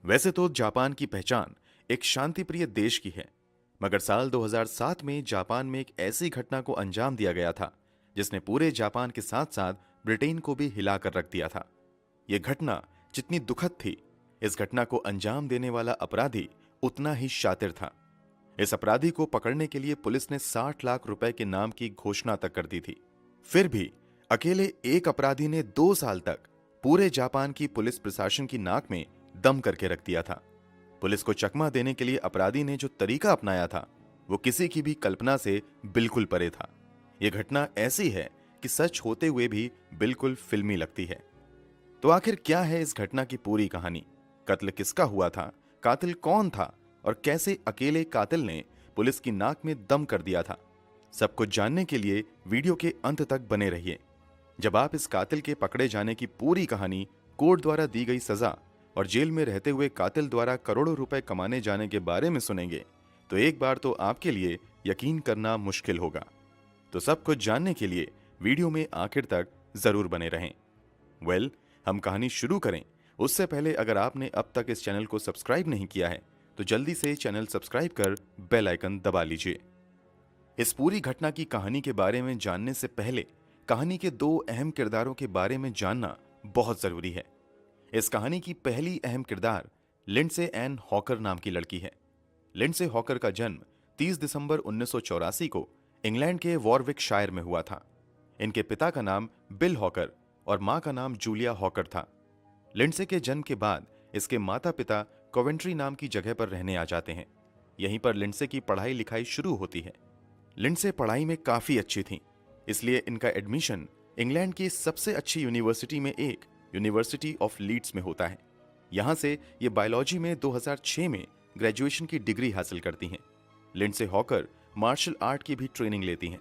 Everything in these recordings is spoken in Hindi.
वैसे तो जापान की पहचान एक शांतिप्रिय देश की है, मगर साल 2007 में जापान में एक ऐसी घटना को अंजाम दिया गया था जिसने पूरे जापान के साथ साथ ब्रिटेन को भी हिला कर रख दिया था। यह घटना जितनी दुखद थी, इस घटना को अंजाम देने वाला अपराधी उतना ही शातिर था। इस अपराधी को पकड़ने के लिए पुलिस ने 60 लाख रुपए के नाम की घोषणा तक कर दी थी। फिर भी अकेले एक अपराधी ने 2 साल तक पूरे जापान की पुलिस प्रशासन की नाक में दम करके रख दिया था। पुलिस को चकमा देने के लिए अपराधी ने जो तरीका अपनाया था, वो किसी की भी कल्पना से बिल्कुल परे था। यह घटना ऐसी है कि सच होते हुए भी बिल्कुल फिल्मी लगती है। तो आखिर क्या है इस घटना की पूरी कहानी? कत्ल किसका हुआ था, कातिल कौन था और कैसे अकेले कातिल ने पुलिस की नाक में दम कर दिया था? सब कुछ जानने के लिए वीडियो के अंत तक बने रहिए। जब आप इस कातिल के पकड़े जाने की पूरी कहानी, कोर्ट द्वारा दी गई सजा और जेल में रहते हुए कातिल द्वारा करोड़ों रुपए कमाने जाने के बारे में सुनेंगे, तो एक बार तो आपके लिए यकीन करना मुश्किल होगा। तो सब कुछ जानने के लिए वीडियो में आखिर तक जरूर बने रहें। हम कहानी शुरू करें उससे पहले अगर आपने अब तक इस चैनल को सब्सक्राइब नहीं किया है तो जल्दी से चैनल सब्सक्राइब कर बेल आइकन दबा लीजिए। इस पूरी घटना की कहानी के बारे में जानने से पहले कहानी के 2 अहम किरदारों के बारे में जानना बहुत जरूरी है। इस कहानी की पहली अहम किरदार लिंडसे एन हॉकर नाम की लड़की है। लिंडसे हॉकर का जन्म 30 दिसंबर 1984 को इंग्लैंड के वॉरविकशायर में हुआ था। इनके पिता का नाम बिल हॉकर और मां का नाम जूलिया हॉकर था। लिंडसे के जन्म के बाद इसके माता पिता कोवेंट्री नाम की जगह पर रहने आ जाते हैं। यहीं पर लिंडसे की पढ़ाई लिखाई शुरू होती है। लिंडसे पढ़ाई में काफी अच्छी थी, इसलिए इनका एडमिशन इंग्लैंड की सबसे अच्छी यूनिवर्सिटी में एक यूनिवर्सिटी ऑफ लीड्स में होता है। यहां से ये बायोलॉजी में 2006 में ग्रेजुएशन की डिग्री हासिल करती हैं। लिंडसे हॉकर मार्शल आर्ट की भी ट्रेनिंग लेती हैं।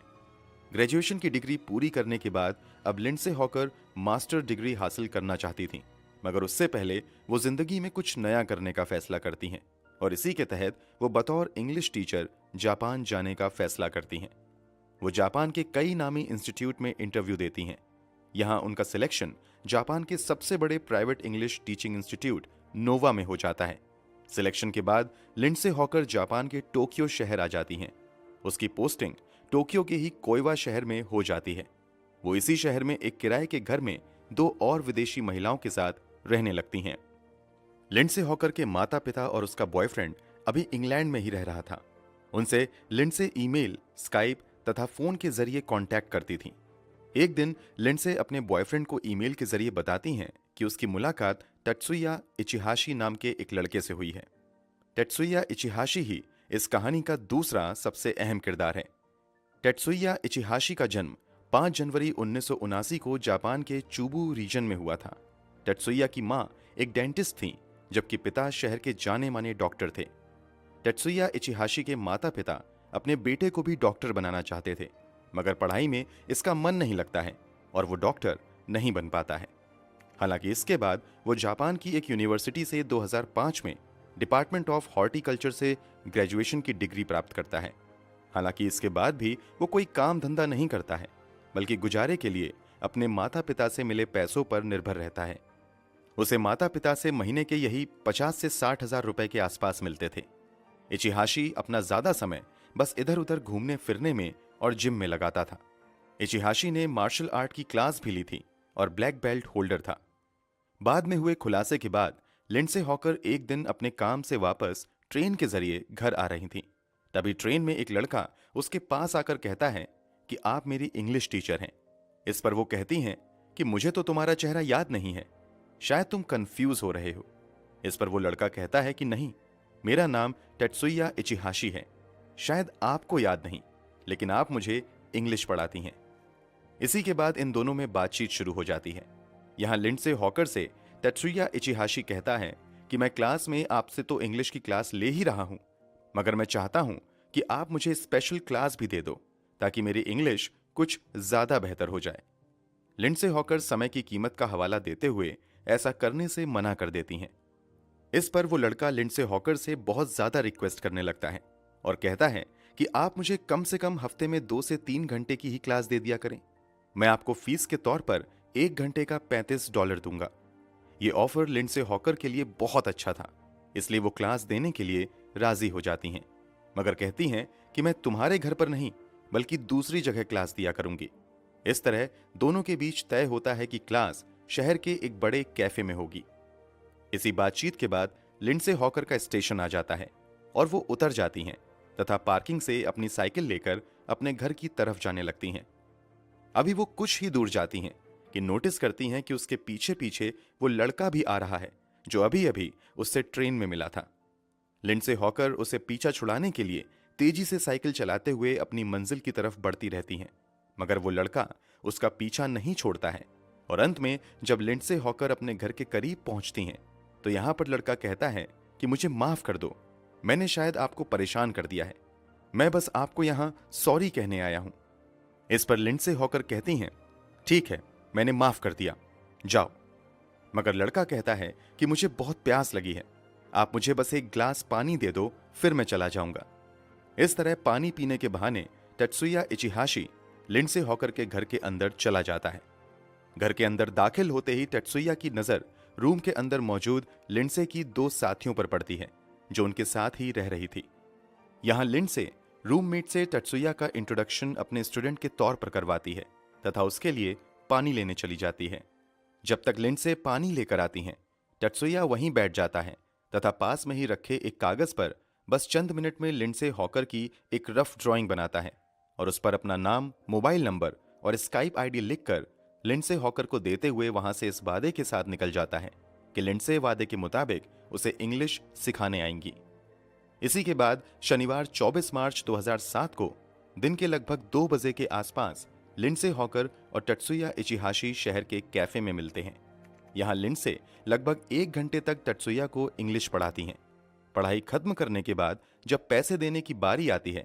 ग्रेजुएशन की डिग्री पूरी करने के बाद अब लिंडसे हॉकर मास्टर डिग्री हासिल करना चाहती थीं, मगर उससे पहले वो जिंदगी में कुछ नया करने का फैसला करती हैं और इसी के तहत वो बतौर इंग्लिश टीचर जापान जाने का फैसला करती हैं। वो जापान के कई नामी इंस्टीट्यूट में इंटरव्यू देती हैं। यहां उनका सिलेक्शन जापान के सबसे बड़े प्राइवेट इंग्लिश टीचिंग इंस्टीट्यूट नोवा में हो जाता है। सिलेक्शन के बाद लिंडसे हॉकर जापान के टोक्यो शहर आ जाती हैं। उसकी पोस्टिंग टोक्यो के ही कोइवा शहर में हो जाती है। वो इसी शहर में एक किराए के घर में 2 और विदेशी महिलाओं के साथ रहने लगती हैं। लिंडसे हॉकर के माता पिता और उसका बॉयफ्रेंड अभी इंग्लैंड में ही रह रहा था। उनसे लिंडसे ईमेल, स्काइप तथा फोन के जरिए कांटेक्ट करती थी। एक दिन लिंडसे अपने बॉयफ्रेंड को ईमेल के जरिए बताती हैं कि उसकी मुलाकात टेत्सुया इचिहाशी नाम के एक लड़के से हुई है। टेत्सुया इचिहाशी ही इस कहानी का दूसरा सबसे अहम किरदार है। टेत्सुया इचिहाशी का जन्म 5 जनवरी 1979 को जापान के चूबू रीजन में हुआ था। टेत्सुया की मां एक डेंटिस्ट थीं, जबकि पिता शहर के जाने माने डॉक्टर थे। टेत्सुया इचिहाशी के माता पिता अपने बेटे को भी डॉक्टर बनाना चाहते थे, मगर पढ़ाई में इसका मन नहीं लगता है और वो डॉक्टर नहीं बन पाता है। हालांकि इसके बाद वो जापान की एक यूनिवर्सिटी से 2005 में डिपार्टमेंट ऑफ हॉर्टिकल्चर से ग्रेजुएशन की डिग्री प्राप्त करता है। हालांकि इसके बाद भी वो कोई काम धंधा नहीं करता है, बल्कि गुजारे के लिए अपने माता पिता से मिले पैसों पर निर्भर रहता है। उसे माता पिता से महीने के यही 50 से 60 हजार रुपए के आसपास मिलते थे। इचिहाशी अपना ज्यादा समय बस इधर उधर घूमने फिरने में और जिम में लगाता था। इचिहाशी ने मार्शल आर्ट की क्लास भी ली थी और ब्लैक बेल्ट होल्डर था। बाद में हुए खुलासे के बाद लिंडसे हॉकर एक दिन अपने काम से वापस ट्रेन के जरिए घर आ रही थी। तभी ट्रेन में एक लड़का उसके पास आकर कहता है कि आप मेरी इंग्लिश टीचर हैं। इस पर वो कहती हैं कि मुझे तो तुम्हारा चेहरा याद नहीं है, शायद तुम कंफ्यूज हो रहे हो। इस पर वो लड़का कहता है कि नहीं, मेरा नाम टेत्सुया इचिहाशी है, शायद आपको याद नहीं, लेकिन आप मुझे इंग्लिश पढ़ाती हैं। इसी के बाद इन दोनों में बातचीत शुरू हो जाती है। यहां लिंडसे हॉकर से टेत्सुया इचिहाशी कहता है कि मैं क्लास में आपसे तो इंग्लिश की क्लास ले ही रहा हूं, मगर मैं चाहता हूं कि आप मुझे स्पेशल क्लास भी दे दो ताकि मेरी इंग्लिश कुछ ज्यादा बेहतर हो जाए। लिंडसे हॉकर समय की कीमत का हवाला देते हुए ऐसा करने से मना कर देती हैं। इस पर वो लड़का लिंडसे हॉकर से बहुत ज्यादा रिक्वेस्ट करने लगता है और कहता है कि आप मुझे कम से कम हफ्ते में 2 से 3 घंटे की ही क्लास दे दिया करें। मैं आपको फीस के तौर पर 1 घंटे का $35 दूंगा। ये ऑफर लिंडसे हॉकर के लिए बहुत अच्छा था, इसलिए वो क्लास देने के लिए राजी हो जाती हैं, मगर कहती हैं कि मैं तुम्हारे घर पर नहीं बल्कि दूसरी जगह क्लास दिया करूंगी। इस तरह दोनों के बीच तय होता है कि क्लास शहर के एक बड़े कैफे में होगी। इसी बातचीत के बाद लिंडसे हॉकर का स्टेशन आ जाता है और वो उतर जाती हैं तथा पार्किंग से अपनी साइकिल लेकर अपने घर की तरफ जाने लगती हैं। अभी वो कुछ ही दूर जाती हैं कि नोटिस करती हैं कि उसके पीछे पीछे वो लड़का भी आ रहा है जो अभी अभी उससे ट्रेन में मिला था। लिंडसे हॉकर उसे पीछा छुड़ाने के लिए तेजी से साइकिल चलाते हुए अपनी मंजिल की तरफ बढ़ती रहती हैं, मगर वो लड़का उसका पीछा नहीं छोड़ता है और अंत में जब लिंडसे हॉकर अपने घर के करीब पहुंचती हैं तो यहां पर लड़का कहता है कि मुझे माफ कर दो, मैंने शायद आपको परेशान कर दिया है, मैं बस आपको यहां सॉरी कहने आया हूं। इस पर लिंडसे हॉकर कहती हैं, ठीक है, मैंने माफ कर दिया, जाओ। मगर लड़का कहता है कि मुझे बहुत प्यास लगी है, आप मुझे बस एक ग्लास पानी दे दो, फिर मैं चला जाऊंगा। इस तरह पानी पीने के बहाने तत्सुया इचिहाशी लिंडसे हॉकर के घर के अंदर चला जाता है। घर के अंदर दाखिल होते ही तत्सुया की नजर रूम के अंदर मौजूद लिंडसे की दो साथियों पर पड़ती है जो उनके साथ ही रह रही थी। यहां लिंडसे रूममेट से तत्सुया का इंट्रोडक्शन अपने स्टूडेंट के तौर पर करवाती है तथा उसके लिए पानी लेने चली जाती है। जब तक लिंडसे पानी लेकर आती हैं, तत्सुया वहीं बैठ जाता है तथा पास में ही रखे एक कागज पर बस चंद मिनट में लिंडसे हॉकर की एक रफ ड्राइंग बनाता है और उस पर अपना नाम, मोबाइल नंबर और स्काइप आईडी लिखकर लिंडसे हॉकर को देते हुए वहां से इस वादे के साथ निकल जाता है कि लिंडसे वादे के मुताबिक उसे इंग्लिश सिखाने आएंगी। इसी के बाद शनिवार 24 मार्च 2007 को दिन के लगभग 2 बजे के आसपास लिंडसे हॉकर और तत्सुया इचिहाशी शहर के कैफे में मिलते हैं। यहां लिंडसे लगभग 1 घंटे तक तत्सुया को इंग्लिश पढ़ाती हैं। पढ़ाई खत्म करने के बाद जब पैसे देने की बारी आती है